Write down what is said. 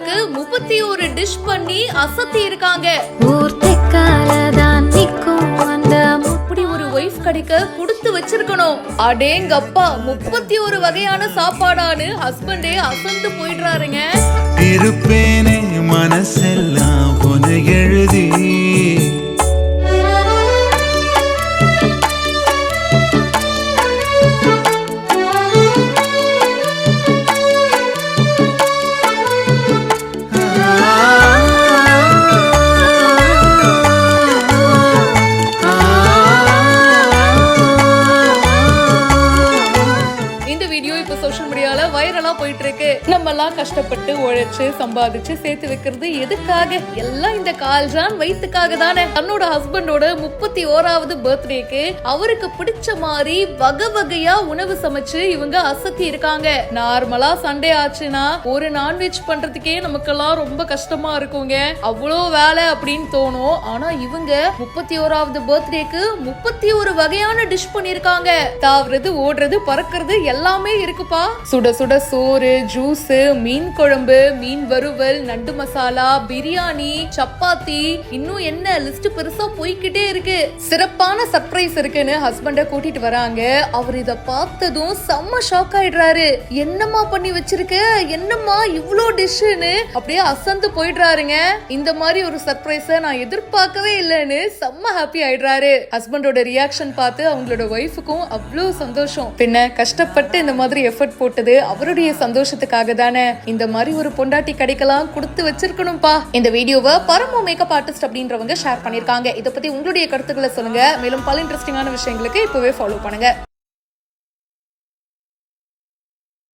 பர்த்டேக்கு 31 டிஷ் பண்ணி அசத்தி இருக்காங்க. அப்படி ஒரு வைஃப் கிடைக்க கொடுத்து வச்சிருக்கணும். அடேங்கப்பா, 31 வகையான சாப்பாடானு ஹஸ்பண்டே அசந்து போயிடுறாருங்க. இருப்பேனே மனசெல்லாம் பொனை எழுதி சோஷியல் மீடியால வைரலா போயிட்டு இருக்கு. நம்ம எல்லாம் கஷ்டப்பட்டு உழைச்சு சம்பாதிச்சு சேர்த்து வைக்கிறது எதுக்காக? எல்லாம் இந்த கால்ஜான் வயிற்றுக்காக தானே. தன்னோட ஹஸ்பண்டோட 31வது பர்த்டேக்கு அவருக்கு பிடிச்ச மாதிரி வகை வகையா உணவு சமைச்சு இவங்க அசத்தி இருக்காங்க. நார்மலா சண்டே ஆச்சுன்னா ஒரு நான்வெஜ் பண்றதுக்கே நமக்கெல்லாம் ரொம்ப கஷ்டமா இருக்குங்க. அவ்வளோ வேலை அப்படின்னு தோணும். ஆனா இவங்க 31வது பர்த்டேக்கு 31 வகையான டிஷ் பண்ணிருக்காங்க. தாவறது, ஓடுறது, பறக்கிறது எல்லாமே இருக்குப்பா. சுட சுட சோறு, ஜூஸ், மீன் குழம்பு, மீன் வறுவல், நண்டு மசாலா, பிரியாணி, சப்பாத்தி, இன்னும் என்ன லிஸ்ட் பெருசா போய்கிட்டே இருக்கு. சிறப்பான சர்ப்ரைஸ் இருக்குன்னு ஹஸ்பண்ட கூட்டிட்டு வராங்க. அவர் இத பார்த்ததும் செம்ம ஷாக் ஆயிடுறாரு. என்னம்மா பண்ணி வச்சிருக்க, என்னம்மா இவ்ளோ டிஷ்னு அப்படியே அசந்து போயிடுறாருங்க. இந்த மாதிரி ஒரு சர்ப்ரைஸ நான் எதிர்பார்க்கவே இல்லைன்னு செம்ம ஹாப்பி ஆயிடுறாரு. ஹஸ்பண்டோட ரியாக்ஷன் பார்த்து அவங்களோட ஒய்ஃபுக்கும் அவ்வளோ சந்தோஷம். பின்ன கஷ்டப்பட்டு இந்த மாதிரி எஃபர்ட் போட்டது அவருடைய சந்தோஷத்துக்காக தானே. இந்த மாதிரி ஒரு பொண்டாட்டி கிடைக்கலாம், கொடுத்து வச்சிருக்கணும்பா. இந்த வீடியோவை பரமோ மேக்கப் ஆர்டிஸ்ட் அப்படின்றவங்க ஷேர் பண்ணிருக்காங்க. இதை பத்தி உங்களுடைய கருத்துக்களை சொல்லுங்க. மேலும் பல இன்ட்ரெஸ்டிங்கான விஷயங்களுக்கு இப்பவே ஃபாலோ பண்ணுங்க.